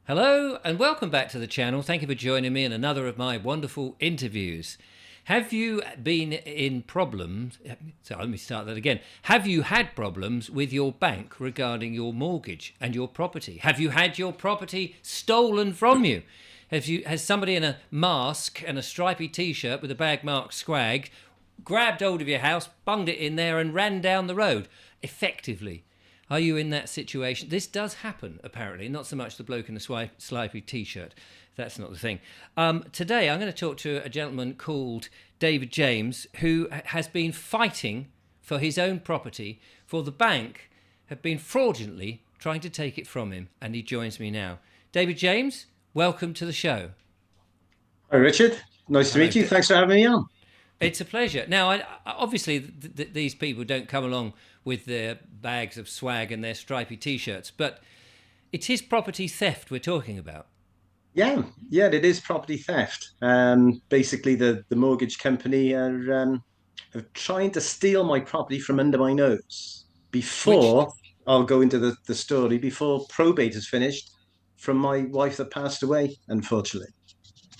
Hello and welcome back to the channel. Thank you for joining me in another of my wonderful interviews. Have you been in problems? So let me start that again. Have you had problems with your bank regarding your mortgage and your property? Have you had your property stolen from you? Has somebody in a mask and a stripy t-shirt with a bag marked swag grabbed hold of your house, bunged it in there and ran down the road effectively? Are you in that situation? This does happen, apparently. Not so much the bloke in the slipey T-shirt. That's not the thing. Today, I'm going to talk to a gentleman called David James, who has been fighting for his own property, for the bank have been fraudulently trying to take it from him, and he joins me now. David James, welcome to the show. Hi, Richard. Nice to Hello. meet you. Thanks for having me on. It's a pleasure. Now, obviously, these people don't come along with their bags of swag and their stripy T-shirts, but it's his property theft we're talking about. Yeah, it is property theft. Basically, the mortgage company are trying to steal my property from under my nose. Which, Before I'll go into the story, before probate is finished from my wife that passed away, unfortunately.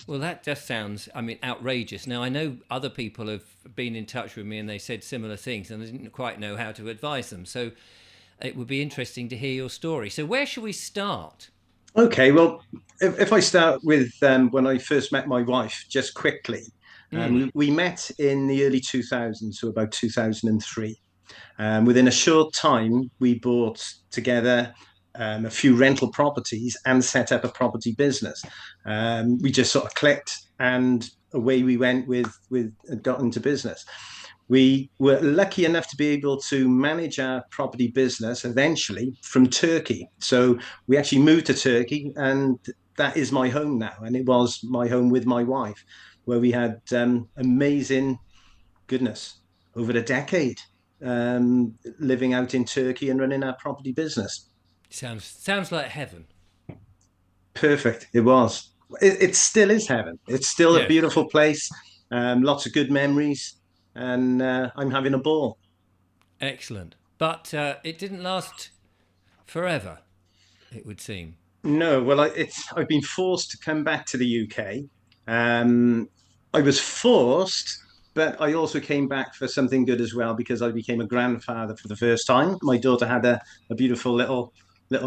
well, that just sounds, outrageous. Now, I know other people have been in touch with me and they said similar things, and I didn't quite know how to advise them. So it would be interesting to hear your story. So where should we start? Okay, well, if I start with when I first met my wife, just quickly, Mm. we met in the early 2000s, so about 2003. Within a short time, we bought together a few rental properties and set up a property business. We just sort of clicked, and away we went with got into business. We were lucky enough to be able to manage our property business eventually from Turkey. So we actually moved to Turkey, and that is my home now. And it was my home with my wife, where we had amazing goodness over a decade living out in Turkey and running our property business. Sounds like heaven. Perfect. It was. It still is heaven. It's still a Yes, beautiful place. Lots of good memories, and I'm having a ball. excellent. But it didn't last forever, it would seem. No, well, I've been forced to come back to the UK. Um, I was forced, but I also came back for something good as well because I became a grandfather for the first time. My daughter had a beautiful little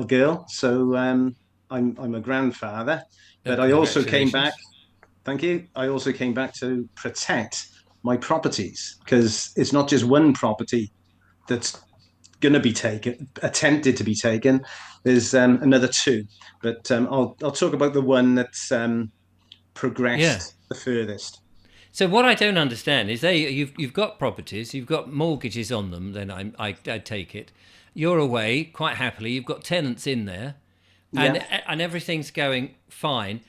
girl, so I'm a grandfather. But I also came back. Congratulations. Thank you. I also came back to protect my properties because it's not just one property that's going to be taken, attempted to be taken. There's another two, but I'll talk about the one that's Yeah. progressed the furthest. So what I don't understand is you've got properties, you've got mortgages on them. Then I take it, you're away quite happily. You've got tenants in there, and Yeah. and everything's going fine.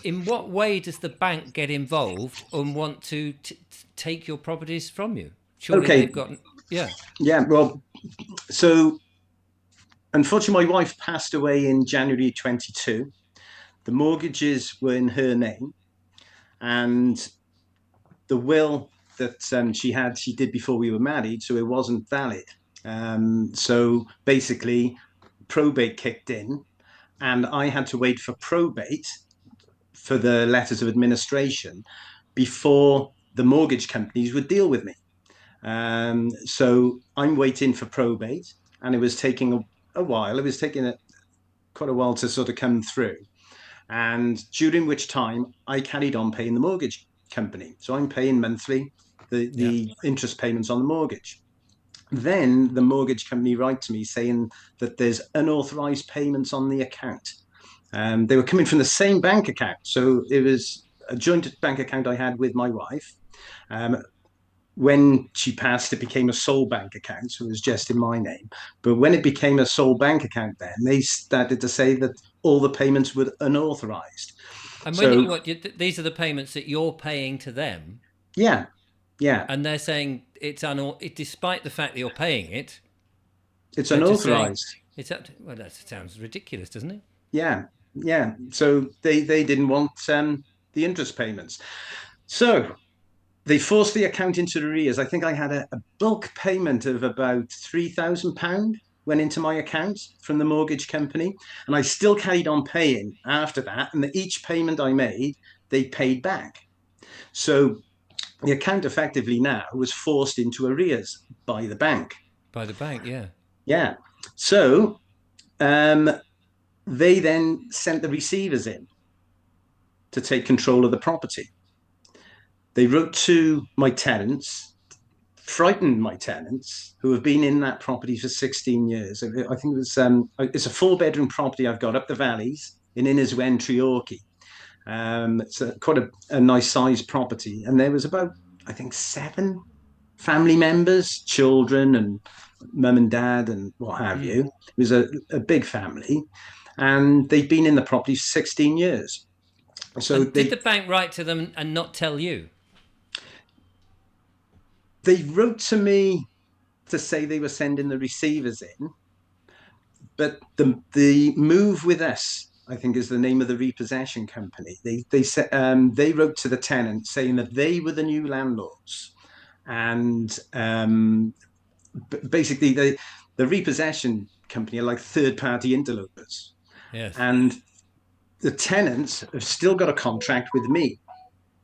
In what way does the bank get involved and want to take your properties from you? Surely they've Okay. got, yeah. Yeah. Well, so unfortunately, my wife passed away in January 22. The mortgages were in her name, and the will that she did before we were married, so it wasn't valid. So basically, probate kicked in, and I had to wait for probate for the letters of administration before the mortgage companies would deal with me. So I'm waiting for probate, and it was taking a while. It was taking quite a while to sort of come through. And during which time I carried on paying the mortgage company. So I'm paying monthly Yeah. the interest payments on the mortgage. Then the mortgage company write to me saying that there's unauthorized payments on the account. They were coming from the same bank account. So it was a joint bank account I had with my wife. Um, when she passed, it became a sole bank account, so it was just in my name. But when it became a sole bank account, then they started to say that all the payments were unauthorized. And when So these are the payments that you're paying to them, yeah, yeah, and they're saying despite the fact that you're paying it, it's they're just saying unauthorized. it's up to, well, that sounds ridiculous, doesn't it? Yeah, yeah. So they didn't want the interest payments. So they forced the account into arrears. I think I had a bulk payment of about £3,000. went into my account from the mortgage company, and I still carried on paying after that. And each payment I made, they paid back. So the account effectively now was forced into arrears by the bank. By the bank, yeah. Yeah. So um, they then sent the receivers in to take control of the property. They wrote to my tenants, frightened my tenants who have been in that property for 16 years. I think it's a 4-bedroom property I've got up the valleys in Inniswen, Treorchy. It's quite a nice sized property. And there was about, I think, 7 family members, children and mum and dad and what have Mm. you. It was a big family. And they've been in the property 16 years. So And did they the bank write to them and not tell you? they wrote to me to say they were sending the receivers in, but the move with us, I think, is the name of the repossession company. They said they wrote to the tenant saying that they were the new landlords, and basically the repossession company are like third party interlopers, Yes. and the tenants have still got a contract with me.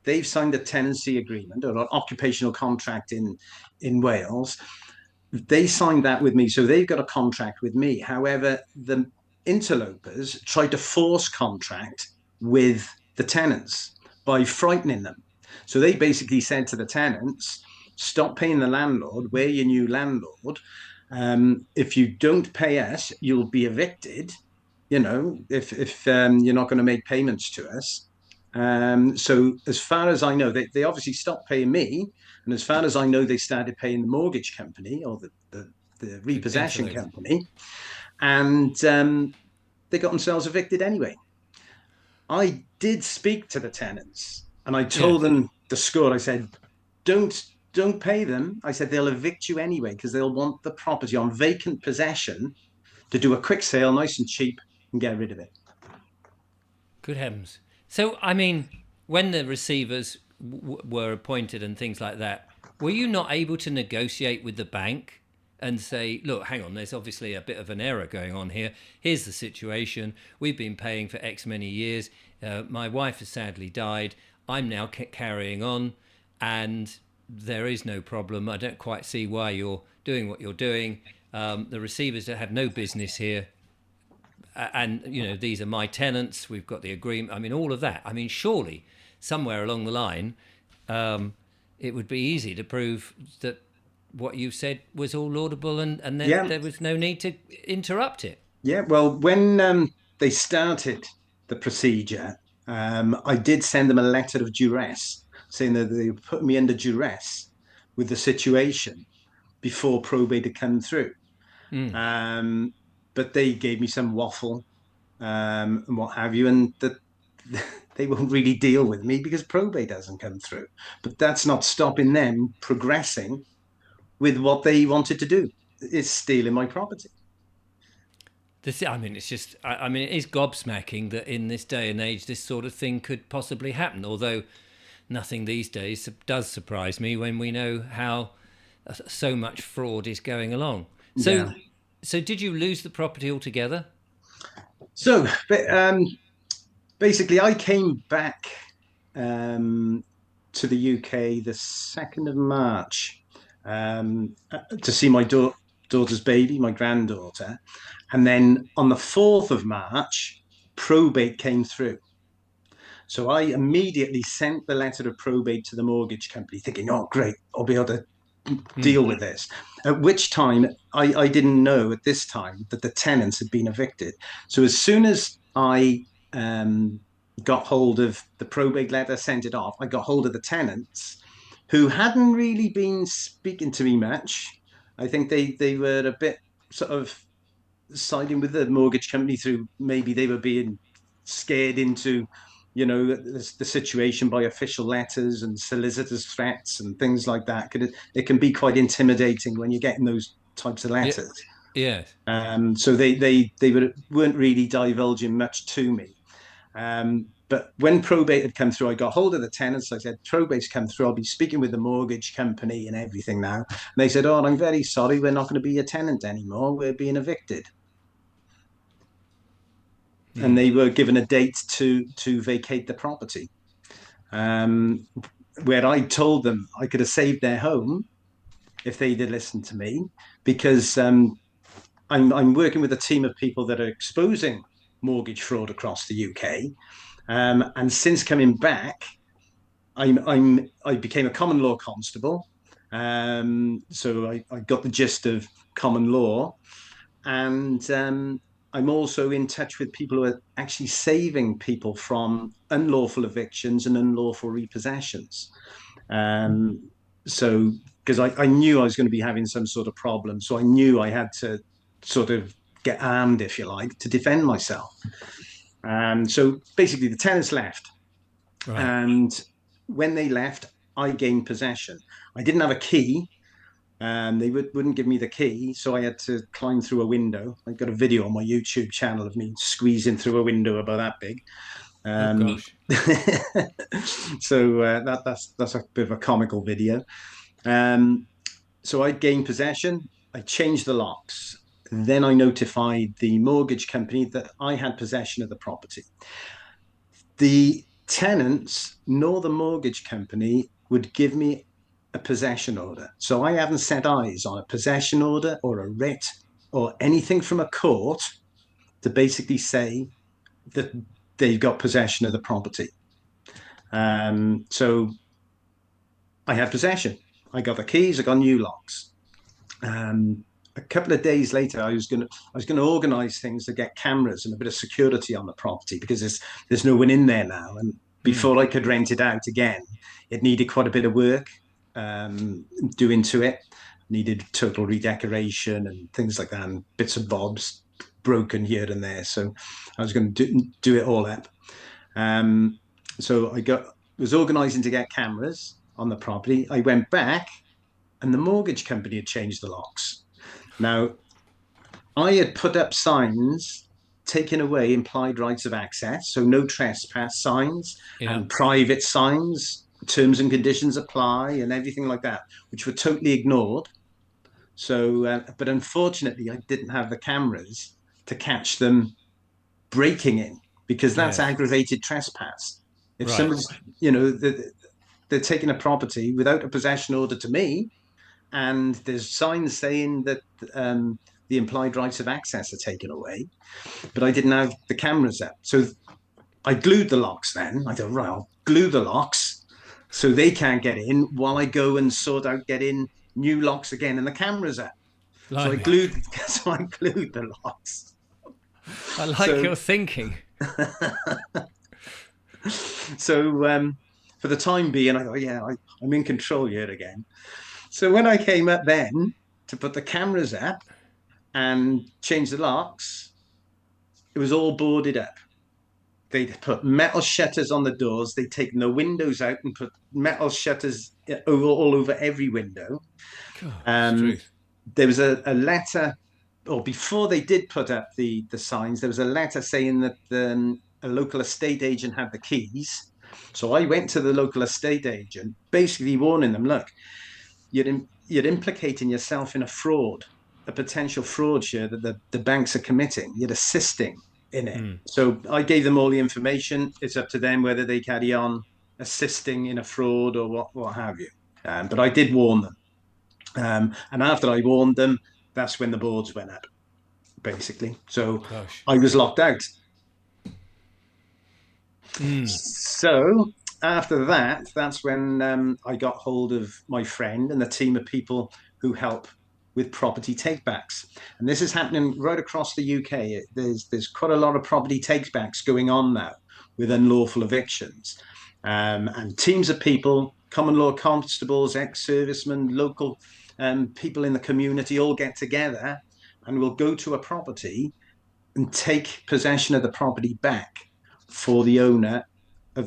They've signed a tenancy agreement or an occupational contract in Wales. They signed that with me, so they've got a contract with me. However, the interlopers tried to force contract with the tenants by frightening them. So they basically said to the tenants, stop paying the landlord, we're your new landlord. If you don't pay us, you'll be evicted, if you're not going to make payments to us. So as far as I know, they obviously stopped paying me, and as far as I know, they started paying the mortgage company or the The repossession interloper. company, and they got themselves evicted anyway. I did speak to the tenants, and I told Yes. them the score. I said, "Don't don't pay them." I said they'll evict you anyway because they'll want the property on vacant possession to do a quick sale, nice and cheap, and get rid of it. Good heavens. So, I mean, when the receivers were appointed and things like that, were you not able to negotiate with the bank and say, look, hang on, there's obviously a bit of an error going on here. Here's the situation. We've been paying for X many years. My wife has sadly died. I'm now carrying on, and there is no problem. I don't quite see why you're doing what you're doing. The receivers have no business here, and these are my tenants. We've got the agreement. I mean, all of that. I mean, surely somewhere along the line, it would be easy to prove that what you said was all laudable, and then Yeah, there was no need to interrupt it. yeah. Well, when they started the procedure, I did send them a letter of duress saying that they put me under duress with the situation before probate had come through. Mm. Um, but they gave me some waffle and what have you, and that they won't really deal with me because probate hasn't come through. But that's not stopping them progressing with what they wanted to do. It's stealing my property. I mean, it's just. I mean, it is gobsmacking that in this day and age, this sort of thing could possibly happen. Although nothing these days does surprise me when we know how so much fraud is going along. Yeah. So did you lose the property altogether? So basically, I came back um, to the UK the 2nd of March to see my daughter's baby, my granddaughter. And then on the 4th of March, probate came through. So I immediately sent the letter of probate to the mortgage company, thinking, oh, great, I'll be able to Mm. deal with this. At which time, I didn't know at this time that the tenants had been evicted. So as soon as I got hold of the probate letter, sent it off, I got hold of the tenants who hadn't really been speaking to me much. I think they were a bit sort of siding with the mortgage company through maybe they were being scared into the situation by official letters and solicitors threats and things like that. It can be quite intimidating when you're getting those types of Yeah. letters. Yes. So they weren't really divulging much to me. But when probate had come through, I got hold of the tenants. I said, probate's come through. I'll be speaking with the mortgage company and everything now. And they said, oh, I'm very sorry. We're not going to be a tenant anymore. We're being evicted. And they were given a date to vacate the property. Um, where I told them I could have saved their home if they did listen to me, because I'm working with a team of people that are exposing mortgage fraud across the UK. And since coming back, I became a common law constable. So I got the gist of common law, and I'm also in touch with people who are actually saving people from unlawful evictions and unlawful repossessions. Um, so because I knew I was going to be having some sort of problem, so I knew I had to sort of get armed, if you like, to defend myself. So basically, the tenants left, Right. and when they left, I gained possession. I didn't have a key. They wouldn't give me the key, so I had to climb through a window. I've got a video on my YouTube channel of me squeezing through a window about that big. Oh Um, gosh. so that's a bit of a comical video. Um, so I gained possession. I changed the locks. Then I notified the mortgage company that I had possession of the property. The tenants nor the mortgage company would give me a possession order. So I haven't set eyes on a possession order or a writ or anything from a court to basically say that they've got possession of the property. So I had possession. I got the keys. I got new locks. A couple of days later, I was gonna organise things to get cameras and a bit of security on the property, because there's no one in there now. And before I could rent it out again, it needed quite a bit of work doing to it. Needed total redecoration and things like that, and bits and bobs broken here and there. So I was going to do it all up. Um, so was organising to get cameras on the property. I went back, and the mortgage company had changed the locks. Now, I had put up signs taking away implied rights of access, so no trespass signs Yeah. and private signs, terms and conditions apply, and everything like that, which were totally ignored. So, but unfortunately, I didn't have the cameras to catch them breaking in, because that's Yes. aggravated trespass. If Right. somebody's, you know, they're taking a property without a possession order to me, and there's signs saying that the implied rights of access are taken away, but I didn't have the cameras up. So I glued the locks then. I thought, right, I'll glue the locks so they can't get in while I go and sort out getting new locks again and the cameras up. So I Blimey. glued, so I glued the locks. I like So, your thinking. so for the time being, I thought, yeah, I'm in control here again. So when I came up then to put the cameras up and change the locks, it was all boarded up. They'd put metal shutters on the doors. They'd taken the windows out and put metal shutters all over every window. God, it's Um, truth. there was a letter, or before they did put up the signs, there was a letter saying that a local estate agent had the keys. So I went to the local estate agent, basically warning them, look, you're implicating yourself in a fraud, a potential fraud here that the banks are committing. You're assisting in it. So I gave them all the information. It's up to them whether they carry on assisting in a fraud or what have you. But I did warn them. And after I warned them, that's when the boards went up, basically. So Gosh. I was locked out. So after that, that's when I got hold of my friend and the team of people who help with property takebacks. And this is happening right across the UK. There's quite a lot of property takebacks going on now with unlawful evictions. And teams of people, common law constables, ex-servicemen, local people in the community all get together and will go to a property and take possession of the property back for the owner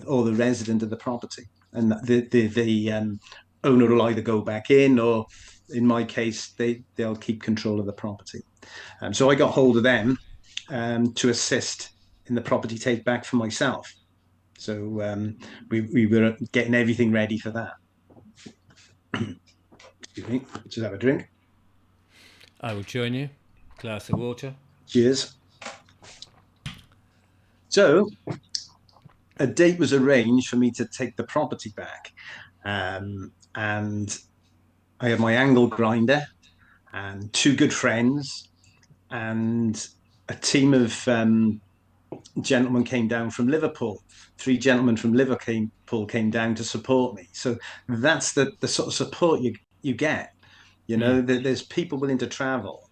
or the resident of the property. And the owner will either go back in, or in my case, they'll keep control of the property. So I got hold of them to assist in the property take back for myself. So we were getting everything ready for that. Excuse me. Just have a drink. I will join you. Glass of water. Cheers. So a date was arranged for me to take the property back, and I had my angle grinder and two good friends and a team of gentlemen came down from Liverpool. Three gentlemen from Liverpool came down to support me. So that's the sort of support you get. You know, there's people willing to travel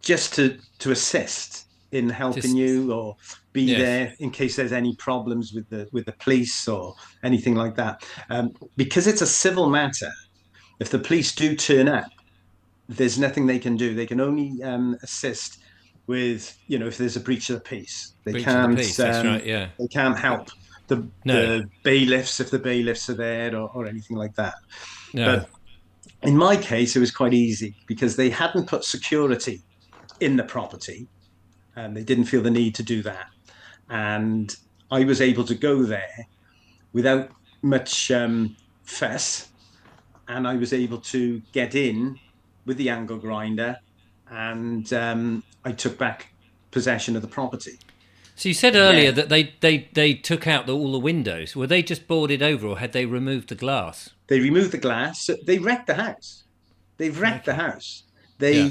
just to assist in helping Just you or be yes, there in case there's any problems with the police or anything like that. Because it's a civil matter, if the police do turn up, there's nothing they can do. They can only assist with, if there's a breach of the peace. breach of the peace. That's right. Yeah. They can't help No. the bailiffs if the bailiffs are there or anything like that. No. But in my case, it was quite easy because they hadn't put security in the property and they didn't feel the need to do that. And I was able to go there without much fuss, and I was able to get in with the angle grinder, and I took back possession of the property. So you said earlier Again, that they took out all the windows. Were they just boarded over, or had they removed the glass? they removed the glass. They wrecked the house. They've wrecked the Crikey. house. Yeah.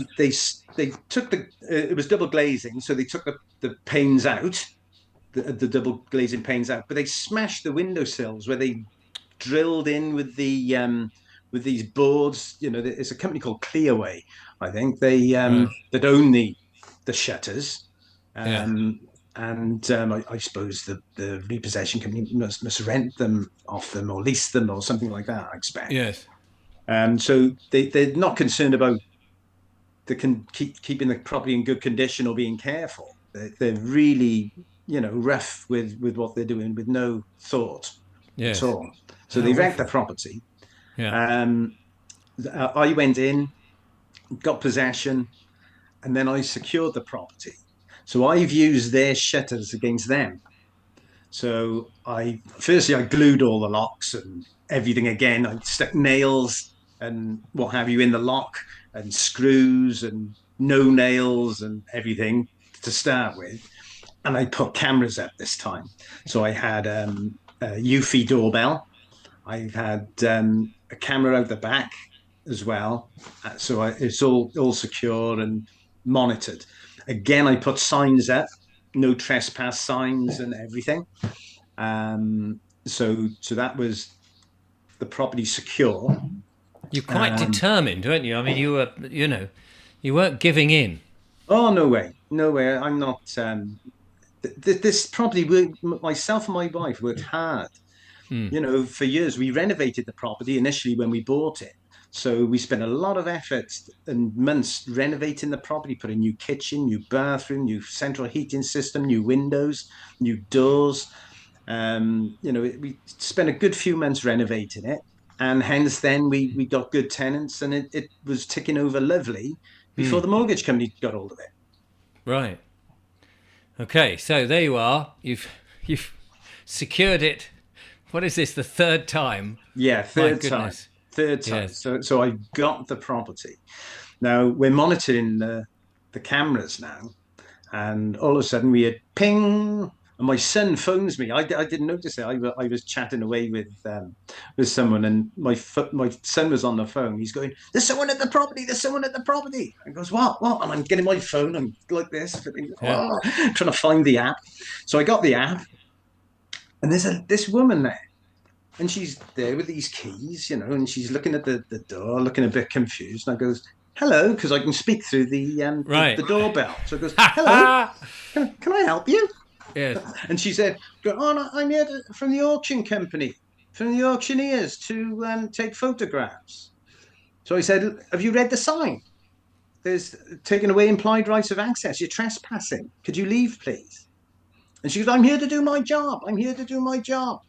They took the. It was double glazing, so they took the panes out, the double glazing panes out, but they smashed the windowsills where they drilled in with these boards. It's a company called Clearway. I think Right. that own the shutters. Yeah. I suppose the repossession company must rent them off them or lease them or something like that, I expect. Yes. So they're not concerned about keeping the property in good condition or being careful. They're really, rough with what they're doing with no thought at Yes. all. So How they wrecked the awful. property. Yeah. Um, I went in, got possession, and then I secured the property. So I've used their shutters against them. So I glued all the locks and everything again. I stuck nails and what have you in the lock and screws and no nails and everything to start with. And I put cameras up this time. So I had a Eufy doorbell. I've had a camera out the back as well. It's all secure and monitored. Again, I put signs up, no trespass signs and everything. So that was the property secure. You're quite Um, determined, weren't you? I mean, you weren't giving in. oh no way, no way. I'm not. This property, myself and my wife worked hard. For years. We renovated the property initially when we bought it. So we spent a lot of effort and months renovating the property, put a new kitchen, new bathroom, new central heating system, new windows, new doors. We spent a good few months renovating it. And hence then we got good tenants and it was ticking over lovely before the mortgage company got hold of it. Right. Okay. So there you are. You've secured it. What is this? The third time? Yeah, My third time. goodness. Third time. Yes. So I got the property. Now we're monitoring the cameras now, and all of a sudden we had ping, and my son phones me. I didn't notice it. I was chatting away with someone, and my son was on the phone. He's going, "There's someone at the property. There's someone at the property." I goes, "What? What?" And I'm getting my phone. I'm like this, Yeah. trying to find the app. So I got the app, and there's this woman there. And she's there with these keys, and she's looking at the door, looking a bit confused. And I goes, "Hello," because I can speak through the Right. doorbell. So I goes, Ha "Hello, ha. can I help you?" Yes. And she said, "Oh, no, I'm here from the auction company, from the auctioneers to take photographs." So I said, "Have you read the sign? There's taken away implied rights of access. You're trespassing. Could you leave, please?" And she goes, "I'm here to do my job. I'm here to do my job."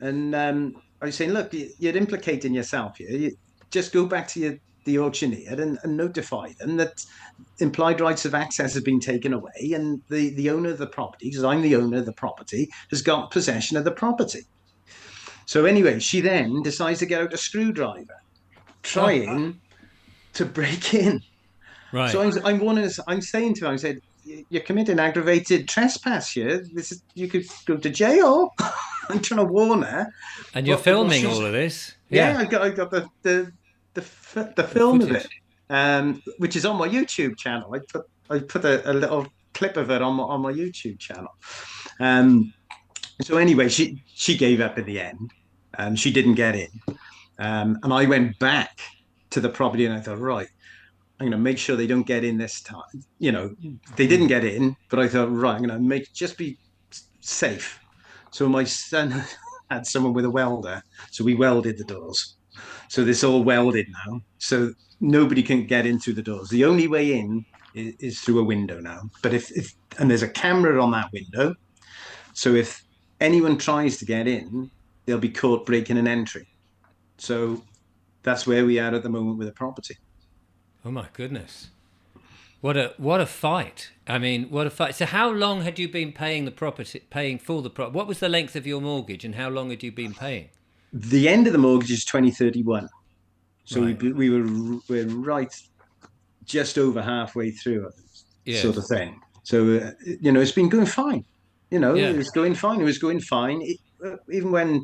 And I was saying, "Look, you're implicating yourself here. Just go back to the auctioneer and notify them that implied rights of access has been taken away, and the owner of the property, because I'm the owner of the property, has got possession of the property. So anyway, she then decides to get out a screwdriver, Oh, trying to break in. So right. I'm warning. I'm saying to her, I said, "You're committing aggravated trespass here. This is you could go to jail." I'm trying to warn her, And you're but filming she's all of this? yeah. Yeah. I got the The film of it, footage. which is on my YouTube channel. I put a little clip of it on my YouTube channel. Um, so anyway, she gave up in the end. She didn't get in, and I went back to the property and I thought, right, I'm going to make sure they don't get in this time. You know, they didn't Mm. get in, but I thought, right, I'm going to make just be safe. So my son had someone with a welder, so we welded the doors. So this all welded now. So nobody can get in through the doors. The only way in is through a window now. But if and there's a camera on that window, so if anyone tries to get in, they'll be caught breaking an entry. So that's where we are at the moment with the property. Oh my goodness. What a fight. I mean, what a fight. So how long had you been paying the property paying for the property? What was the length of your mortgage and how long had you been paying? The end of the mortgage is 2031. So Right. we're right just over halfway through it, sort Yes. of thing. So it's been going fine. It Yeah. was going fine. It was going fine. Even when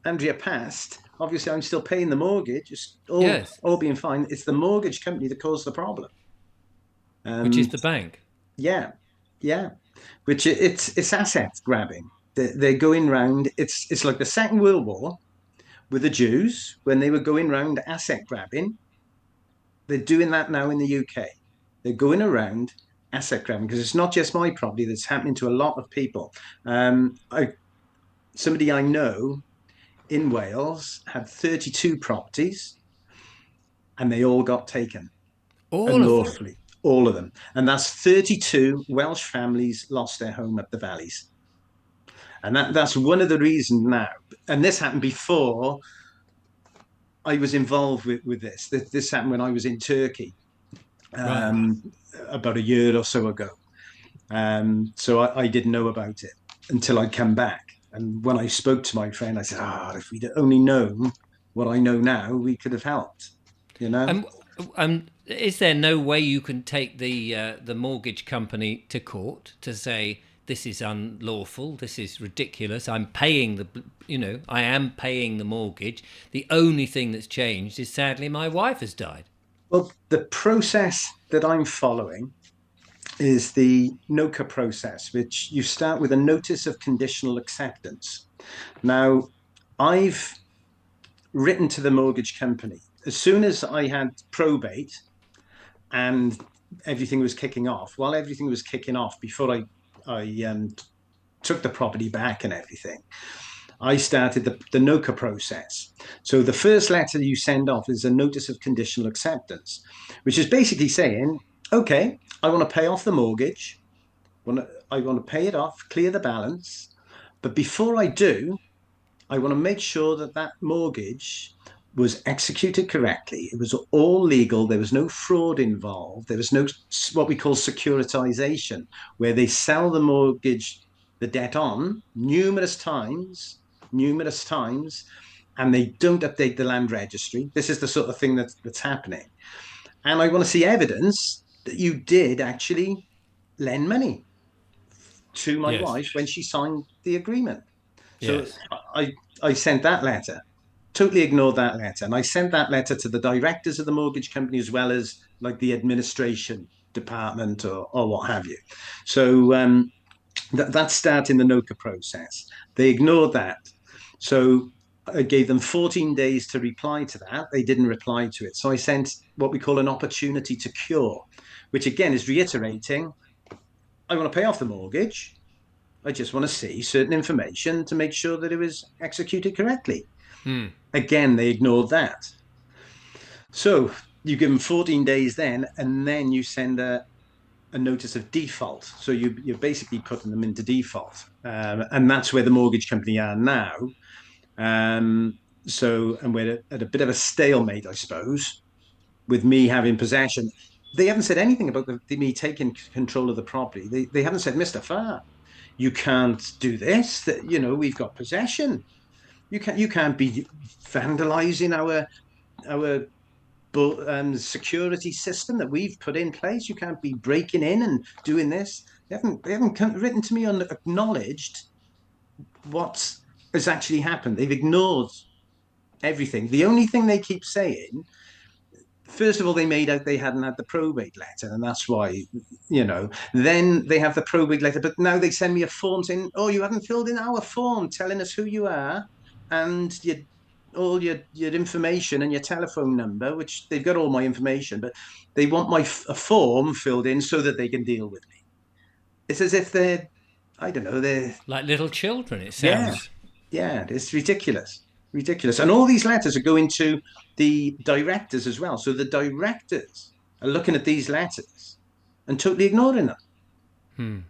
Andrea passed, obviously I'm still paying the mortgage. It's Yes. all being fine. It's the mortgage company that caused the problem. Which Um, is the bank. yeah, yeah. Which it's asset grabbing. They're going round. It's like the Second World War with the Jews when they were going round asset grabbing. They're doing that now in the UK. They're going around asset grabbing because it's not just my property that's happening to a lot of people. Somebody I know in Wales had 32 properties and they all got taken All of them. unlawfully, all of them. And that's 32 Welsh families lost their home up the valleys. And that's one of the reasons now. And this happened before I was involved with this. This happened when I was in Turkey Right. um, about a year or so ago. So I didn't know about it until I'd come back. And when I spoke to my friend, I said, if we'd only known what I know now, we could have helped, you know? And is there no way you can take the mortgage company to court to say this is unlawful, this is ridiculous? I am paying the mortgage. The only thing that's changed is sadly my wife has died. Well, the process that I'm following is the NOCA process, which you start with a notice of conditional acceptance. Now, I've written to the mortgage company. As soon as I had probate, and everything was kicking off. While everything was kicking off, before I took the property back and everything, I started the NOCA process. So the first letter you send off is a notice of conditional acceptance, which is basically saying, okay, I want to pay off the mortgage. I want to pay it off, clear the balance. But before I do, I want to make sure that that mortgage was executed correctly. It was all legal. There was no fraud involved. There was no what we call securitization, where they sell the mortgage, the debt on numerous times, and they don't update the land registry. This is the sort of thing that's happening. And I want to see evidence that you did actually lend money to my Yes. wife when she signed the agreement. So Yes. I I sent that letter, totally ignored that letter, and I sent that letter to the directors of the mortgage company as well as like the administration department or what have you. So that's starting the NOCA process. They ignored that. So I gave them 14 days to reply to that. They didn't reply to it. So I sent what we call an opportunity to cure, which again is reiterating I want to pay off the mortgage. I just want to see certain information to make sure that it was executed correctly. Hmm. Again, they ignored that. So you give them 14 days and then you send a notice of default. So you're basically putting them into default. And that's where the mortgage company are now. And we're at a bit of a stalemate, I suppose, with me having possession. They haven't said anything about me taking control of the property. They haven't said, Mr. Farr, you can't do this. That we've got possession. You can't be vandalizing our security system that we've put in place. You can't be breaking in and doing this. They haven't written to me and acknowledged what has actually happened. They've ignored everything. The only thing they keep saying, first of all, they made out they hadn't had the probate letter, and that's why, then they have the probate letter, but now they send me a form saying, oh, you haven't filled in our form telling us who you are and all your information and your telephone number, which they've got all my information, but they want a form filled in so that they can deal with me. It's as if they're, I don't know, they're, Like little children, it yeah, sounds. yeah, it's ridiculous. Ridiculous. And all these letters are going to the directors as well. So the directors are looking at these letters and totally ignoring them.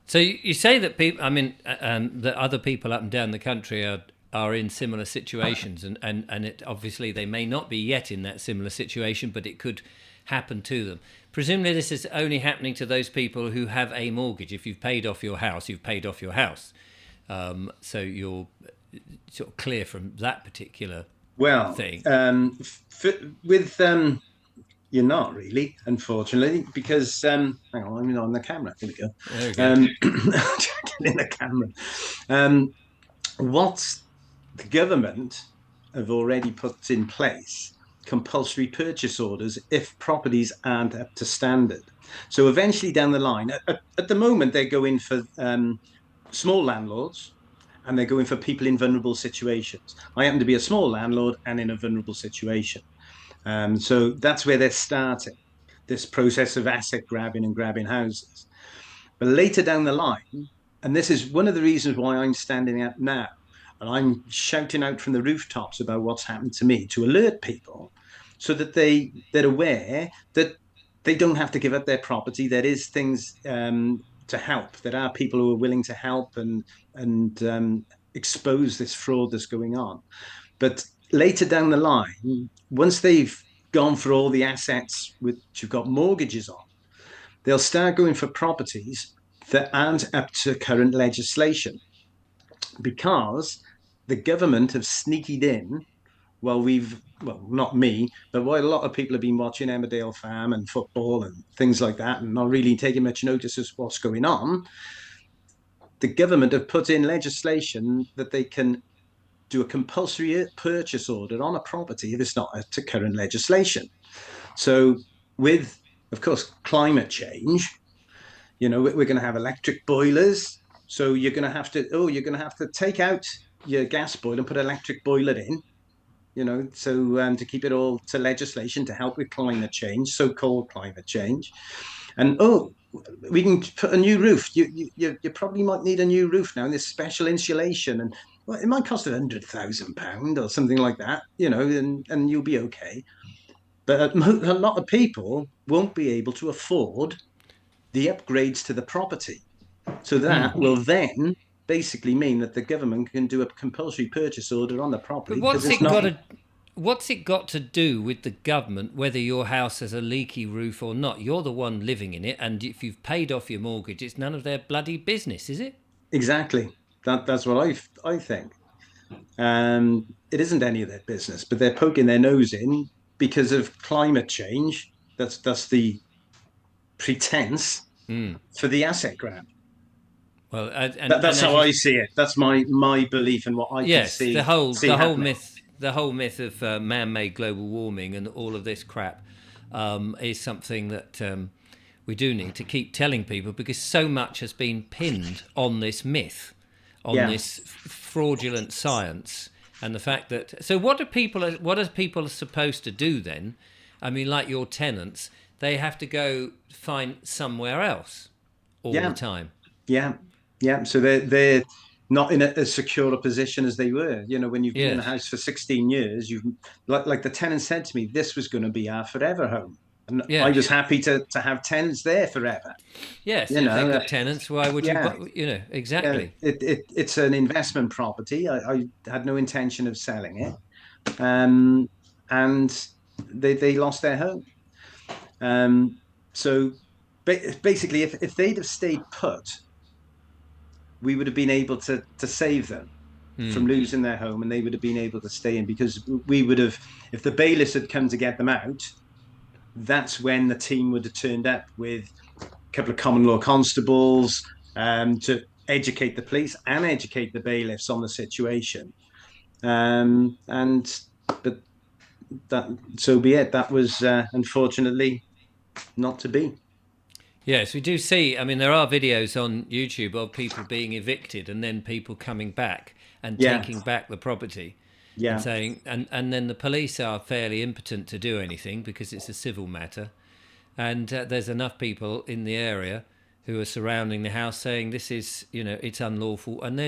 So you say that people, I mean, that other people up and down the country are in similar situations, and it obviously they may not be yet in that similar situation, but it could happen to them. Presumably, this is only happening to those people who have a mortgage. If you've paid off your house, you've paid off your house, so you're sort of clear from that particular Well, thing. with you're not really, unfortunately, because hang on, I'm on the camera. Here we go. There we go. In the camera. What the government have already put in place compulsory purchase orders if properties aren't up to standard. So eventually down the line, at the moment, they're going for small landlords and they're going for people in vulnerable situations. I happen to be a small landlord and in a vulnerable situation. So that's where they're starting this process of asset grabbing and grabbing houses. But later down the line, and this is one of the reasons why I'm standing up now, and I'm shouting out from the rooftops about what's happened to me to alert people so that they're aware that they don't have to give up their property. There is things to help. There are people who are willing to help and expose this fraud that's going on. But later down the line, once they've gone for all the assets which you've got mortgages on, they'll start going for properties that aren't up to current legislation because the government have sneaked in. Well, not me, but while a lot of people have been watching Emmerdale Farm and football and things like that and not really taking much notice of what's going on, the government have put in legislation that they can do a compulsory purchase order on a property if it's not to current legislation. So with, of course, climate change, we're going to have electric boilers. So you're going to have to take out your gas boiler and put an electric boiler in, so to keep it all to legislation to help with climate change, so-called climate change. And we can put a new roof. You probably might need a new roof now, and this special insulation, and well, it might cost £100,000 or something like that, and you'll be okay. But a lot of people won't be able to afford the upgrades to the property. So that will then basically mean that the government can do a compulsory purchase order on the property But because it's not. what's it got to do with the government whether your house has a leaky roof or not? You're the one living in it, and if you've paid off your mortgage, it's none of their bloody business, is it? Exactly. That's what I think. It isn't any of their business, but they're poking their nose in because of climate change. That's the pretense for the asset grab. Well, That's how I see it. That's my belief and what I can yes, see the whole happening. myth, of man-made global warming and all of this crap is something that we do need to keep telling people because so much has been pinned on this myth, on Yeah. this fraudulent science, and the fact that. So, what are people supposed to do then? I mean, like your tenants, they have to go find somewhere else all Yeah. the time. Yeah. Yeah. So they're not in as secure a position as they were. When you've been in a Yes. house for 16 years, you've like the tenant said to me, this was going to be our forever home. And I Yes. was happy to have tenants there forever. Yes. You If they're know, good tenants, why would you? yeah, yeah. Exactly. It's an investment property. I had no intention of selling it. And they lost their home. So basically, if they'd have stayed put, we would have been able to save them from losing their home, and they would have been able to stay in, because we would have, if the bailiffs had come to get them out, that's when the team would have turned up with a couple of common law constables, to educate the police and educate the bailiffs on the situation. And but that, so be it. That was unfortunately not to be. Yes, we do see. I mean, there are videos on YouTube of people being evicted and then people coming back and Yeah, taking back the property and yeah, saying, and then the police are fairly impotent to do anything because it's a civil matter. And there's enough people in the area who are surrounding the house saying this is, it's unlawful. And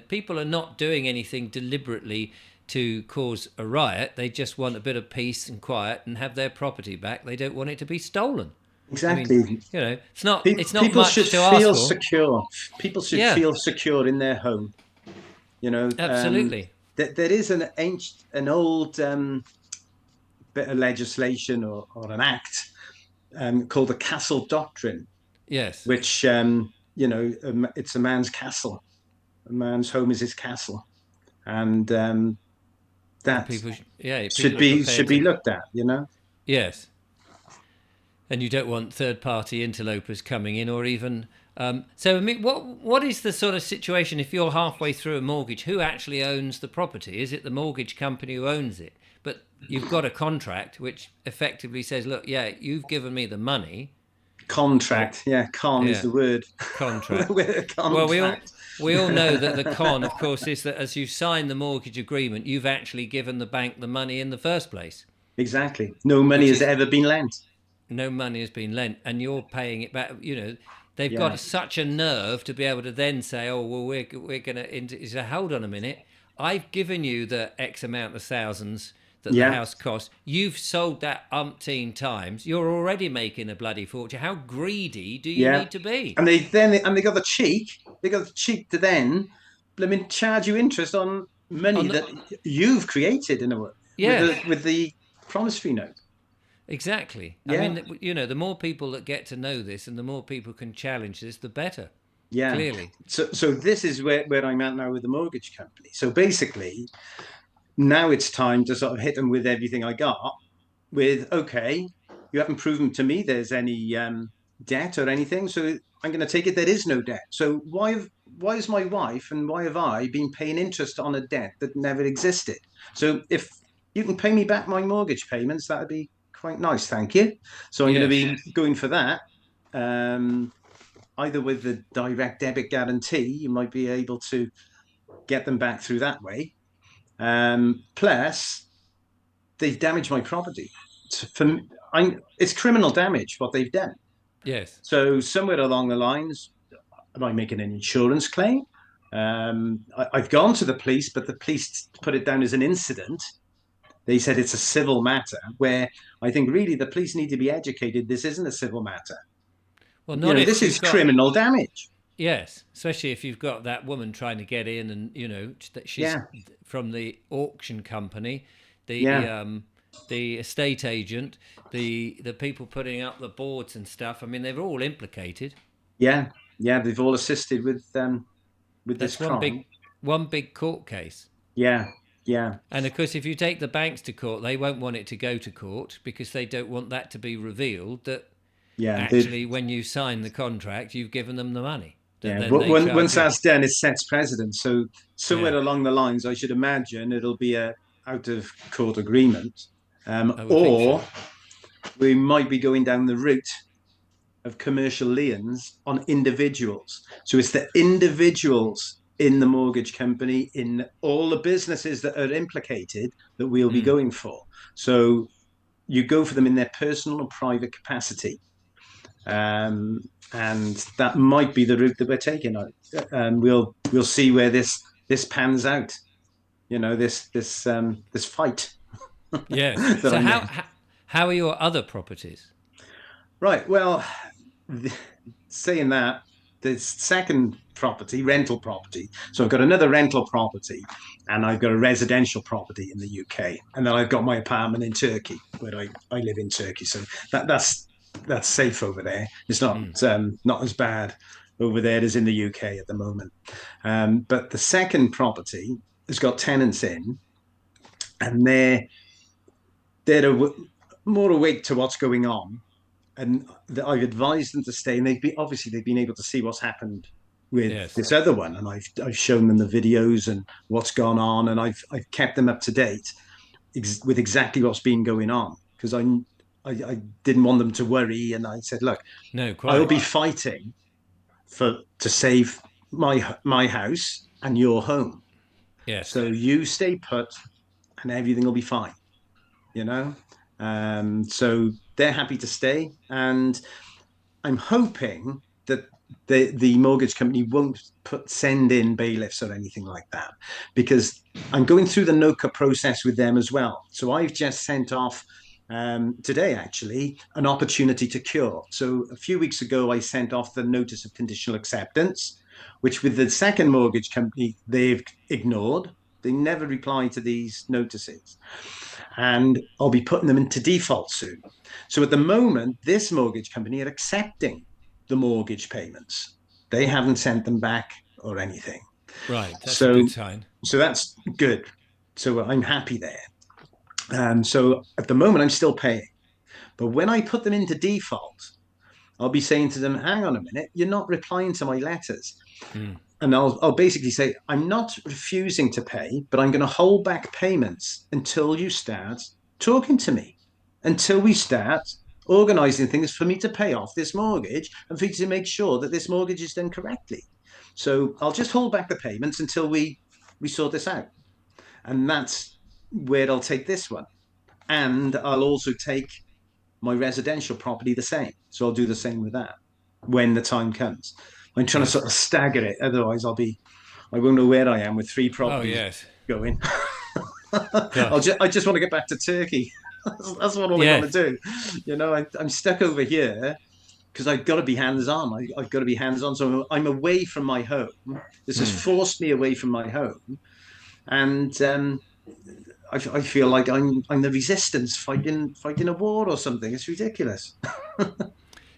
people are not doing anything deliberately to cause a riot. They just want a bit of peace and quiet and have their property back. They don't want it to be stolen. I mean, exactly. it's not People should much to ask feel for. secure. People should Yeah, feel secure in their home. You know, absolutely. there is an old bit of legislation, or an act, called the Castle Doctrine, Yes. which it's a man's castle. A man's home is his castle, and And that people are should prepared be to. looked at. You know, Yes. And you don't want third-party interlopers coming in, or even. So, I mean, what is the sort of situation if you're halfway through a mortgage? Who actually owns the property? Is it the mortgage company who owns it? But you've got a contract which effectively says, "Look, yeah, you've given me the money." Or contract. Yeah, con is yeah, the word. contract. With a Well, we all contract. we all know that the con, of course, is that as you sign the mortgage agreement, you've actually given the bank the money in the first place, Exactly. No money which has is ever been lent. no money has been lent, and you're paying it back. They've Yeah, got such a nerve to be able to then say, "Oh, well, we're going to." So hold on a minute. I've given you the X amount of thousands that the yeah, house costs. You've sold that umpteen times. You're already making a bloody fortune. How greedy do you yeah. need to be? And they got the cheek. They got the cheek to then, I mean, charge you interest on money On the, that you've created in a way, yeah, with the promissory note. exactly. I Yeah, mean, the more people that get to know this and the more people can challenge this, the better. yeah. Clearly, So this is where I'm at now with the mortgage company. So basically, now it's time to sort of hit them with everything I got. With, okay, you haven't proven to me there's any debt or anything, so I'm going to take it there is no debt. So why is my wife and why have I been paying interest on a debt that never existed? So if you can pay me back my mortgage payments, that would be quite nice, thank you. So I'm going to yes, be going for that. Um, Either with the direct debit guarantee, you might be able to get them back through that way. Plus, they've damaged my property. It's criminal damage what they've done. yes. So somewhere along the lines, am I making an insurance claim? I've gone to the police, but the police put it down as an incident. They said it's a civil matter, where I think really the police need to be educated. This isn't a civil matter. Well, You not know, if this you've is got. criminal damage. Yes, especially if you've got that woman trying to get in, and that she's Yeah, from the auction company, the yeah, um, the estate agent, the people putting up the boards and stuff. I mean, they're all implicated. yeah, yeah. They've all assisted with this That's crime. one big court case. Yeah, yeah, And of course, if you take the banks to court, they won't want it to go to court because they don't want that to be revealed. That yeah. actually, when you sign the contract, you've given them the money. That Yeah, then but they charge once you. that's done, it sets precedent. So somewhere Yeah, along the lines, I should imagine it'll be a out of court agreement, I would think so. or we might be going down the route of commercial liens on individuals. So it's the individuals in the mortgage company, in all the businesses that are implicated, that we'll be Mm. going for. So you go for them in their personal or private capacity. Um, and that might be the route that we're taking. And we'll see where this pans out. You know, this fight Yes. that So I'm in. how are your other properties? Right. Well, saying that, the second property, rental property. So I've got another rental property, and I've got a residential property in the UK, and then I've got my apartment in Turkey, where I live in Turkey. So that's safe over there. It's not as bad over there as in the UK at the moment. But the second property has got tenants in, and they're more awake to what's going on, and I've advised them to stay. And they've been able to see what's happened with Yes. this other one, and I've shown them the videos and what's gone on, and I've kept them up to date with exactly what's been going on, because I didn't want them to worry, and I said, look, No, I'll quite. be fighting to save my house and your home. Yes. So you stay put, and everything will be fine. You know. So they're happy to stay, and I'm hoping that the mortgage company won't send in bailiffs or anything like that, because I'm going through the NOCA process with them as well. So I've just sent off today, actually, an opportunity to cure. So a few weeks ago, I sent off the notice of conditional acceptance, which with the second mortgage company, they've ignored. They never reply to these notices, and I'll be putting them into default soon. So at the moment, this mortgage company are accepting the mortgage payments. They haven't sent them back or anything. Right. That's a good So sign. so that's good. So I'm happy there. So at the moment, I'm still paying. But when I put them into default, I'll be saying to them, hang on a minute, you're not replying to my letters. Mm. And I'll basically say, I'm not refusing to pay, but I'm going to hold back payments until you start talking to me, until we start organizing things for me to pay off this mortgage and for you to make sure that this mortgage is done correctly. So I'll just hold back the payments until we sort this out. And that's where I'll take this one. And I'll also take my residential property the same. So I'll do the same with that when the time comes. I'm trying to Yes. sort of stagger it. Otherwise, I won't know where I am with three Oh, properties yes. going. Gosh. I just want to get back to Turkey. That's what all I want to Yes. do. I'm stuck over here because I've got to be hands on. I've got to be hands on. So I'm away from my home. This has Mm. forced me away from my home, and I feel like I'm the resistance fighting a war or something. It's ridiculous.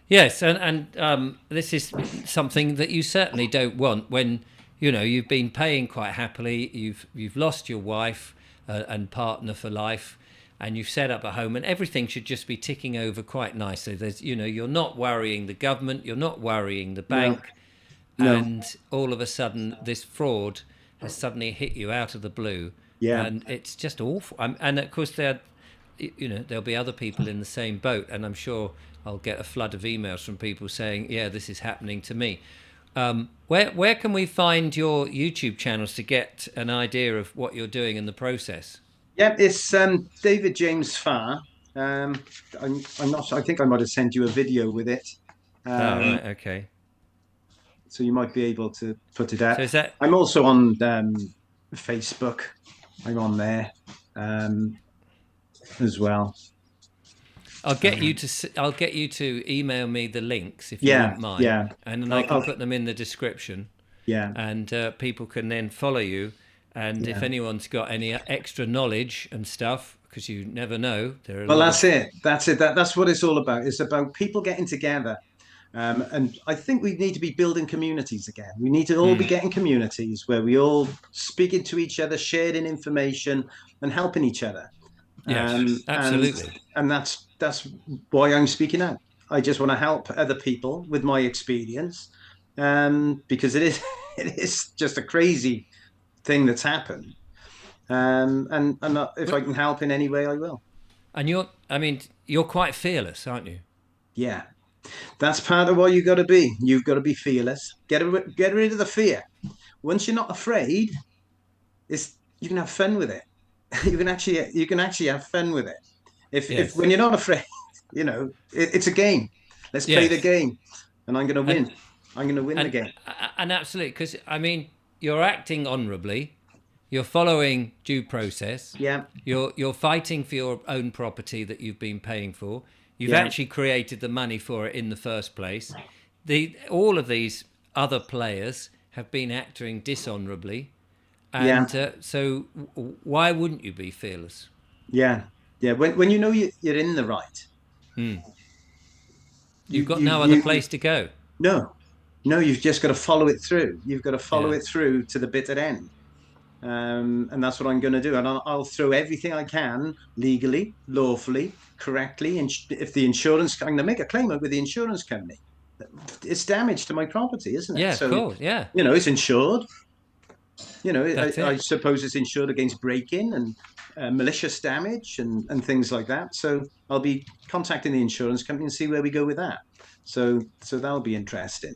Yes, and this is something that you certainly don't want when you've been paying quite happily. You've lost your wife and partner for life, and you've set up a home, and everything should just be ticking over quite nicely. There's you're not worrying the government, you're not worrying the No, bank, no, and all of a sudden this fraud has suddenly hit you out of the blue, yeah. and it's just awful. And of course there'll be other people in the same boat, and I'm sure I'll get a flood of emails from people saying, yeah, this is happening to me. Where can we find your YouTube channels to get an idea of what you're doing in the process? Yeah, it's David James Farr. Um, I'm not. I think I might have sent you a video with it, Oh, um, right, okay. so you might be able to put it out. So is that I'm also on Facebook. I'm on there as well. Um, I'll get you to email me the links if you yeah, wouldn't mind, yeah, and then I can I'll, put them in the description, yeah, and people can then follow you. And if yeah. anyone's got any extra knowledge and stuff, because you never know, there are a Well, lot that's of it. That's it. That's what it's all about. It's about people getting together. And I think we need to be building communities again. We need to all be mm, getting communities where we all speaking to each other, sharing information, and helping each other. yes, And absolutely. that's why I'm speaking out. I just want to help other people with my experience, because it is it is just a crazy thing that's happened. And if I But can help in any way, I will. and you're quite fearless, aren't you? Yeah, that's part of what you got to be. You've got to be fearless. Get rid of the fear. Once you're not afraid, it's you can have fun with it. You can actually have fun with it. If Yes, when you're not afraid, it's a game. Let's play the yes, game, and I'm going to and win. I'm going to win the and game. and absolutely, because you're acting honourably, you're following due process, Yeah, you're fighting for your own property that you've been paying for. You've yeah, actually created the money for it in the first place. The all of these other players have been acting dishonourably, Yeah, and so why wouldn't you be fearless? yeah, yeah. When you know you're in the right, Mm. you You've got you no other you place to go. no, no. You've just got to follow it through. You've got to follow Yeah. it through to the bitter end. And that's what I'm going to do. And I'll throw everything I can legally, lawfully, correctly. And if the insurance, I'm going to make a claim with the insurance company. It's damage to my property, isn't it? Yeah, of So, course. Yeah, it's insured. that's I it. suppose it's insured against break-in and malicious damage and things like that. So I'll be contacting the insurance company and see where we go with that. So that'll be interesting.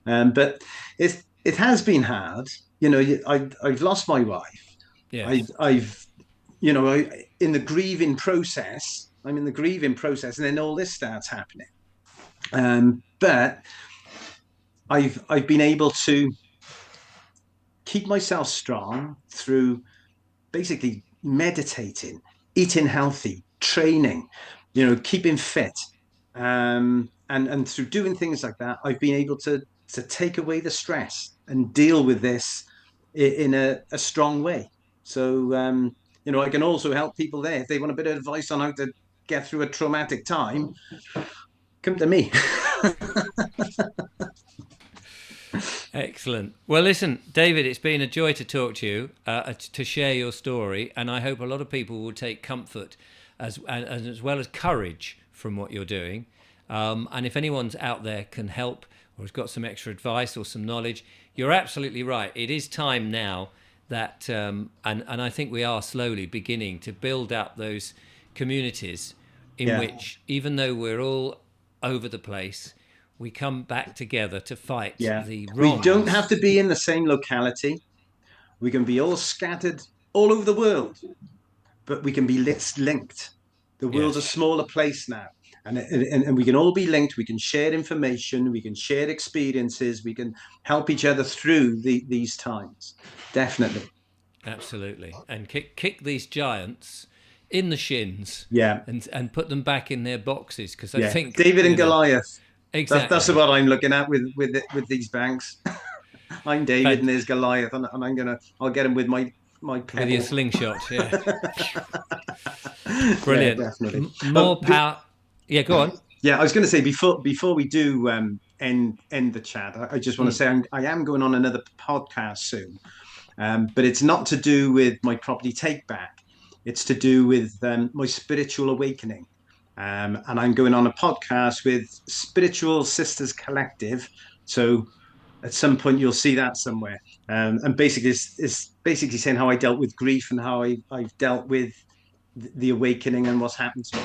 But it has been hard. I've lost my wife. Yes. I've in the grieving process. I'm in the grieving process, and then all this starts happening. But I've been able to keep myself strong through basically meditating, eating healthy, training, keeping fit, and through doing things like that, I've been able to take away the stress and deal with this in a strong way. So I can also help people there if they want a bit of advice on how to get through a traumatic time. Come to me. Excellent. Well, listen, David, it's been a joy to talk to you, to share your story, and I hope a lot of people will take comfort as well as courage from what you're doing. And if anyone's out there can help or has got some extra advice or some knowledge, you're absolutely right. It is time now that, and I think we are slowly beginning to build up those communities in Yeah, which, even though we're all over the place, we come back together to fight yeah. the We don't have wrongs. to be in the same locality. We can be all scattered all over the world, but we can be linked. The world's a Yes, smaller place now, and we can all be linked. We can share information, we can share experiences, we can help each other through these times. Definitely. absolutely. And kick these giants in the shins Yeah, and put them back in their boxes, because I yeah. think, David and Goliath. That's exactly. what I'm looking at with these banks. I'm David, and Fant- there's Goliath, and I'll get him with my with your pebble. slingshot, yeah. Yeah, Brilliant. definitely. Oh, More power. Yeah, go on. yeah, I was going to say before we do end the chat, I just want to Mm. say I am going on another podcast soon, but it's not to do with my property take back. It's to do with my spiritual awakening, and I'm going on a podcast with Spiritual Sisters Collective. So at some point you'll see that somewhere, and basically it's basically saying how I dealt with grief and how I've dealt with the awakening and what's happened to me.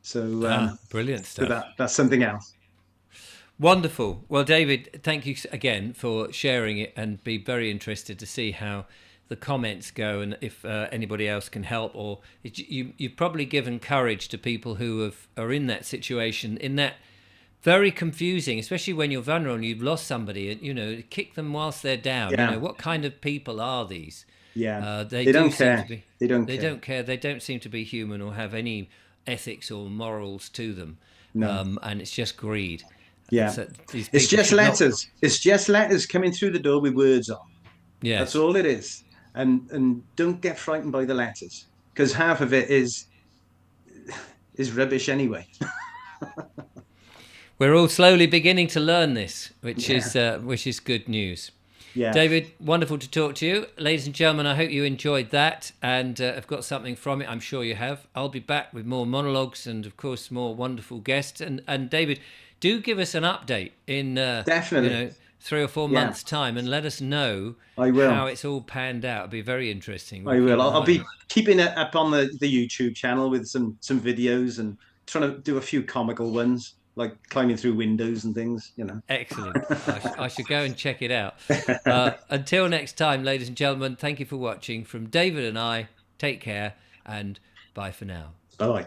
So Brilliant so stuff. that's something else. Wonderful. Well, David, thank you again for sharing it, and be very interested to see how the comments go, and if anybody else can help, or you've probably given courage to people who are in that situation, in that very confusing, especially when you're vulnerable and you've lost somebody, and kick them whilst they're down. Yeah, What kind of people are these? yeah. They They do don't seem care. to be. They don't They care. don't care. They don't seem to be human or have any ethics or morals to them, No. and it's just greed. Yeah. So these It's people just should not. letters. It's just letters coming through the door with words on. That's Yes, all it is. And don't get frightened by the letters because half of it is rubbish anyway. we're all slowly beginning to learn this, Yeah. which is good news. Yeah. David, wonderful to talk to you. Ladies and gentlemen, I hope you enjoyed that and have got something from it. I'm sure you have. I'll be back with more monologues and, of course, more wonderful guests. And David, do give us an update in, Definitely. 3 or 4 months' Yeah. time, and let us know I how will. it's all panned out. It'll be very interesting. We'll I will. keep an I'll eye on be it. keeping it up on the YouTube channel with some videos and trying to do a few comical ones like climbing through windows and things. Excellent. I should go and check it out. Until next time, ladies and gentlemen, thank you for watching. From David and I, take care and bye for now. Bye.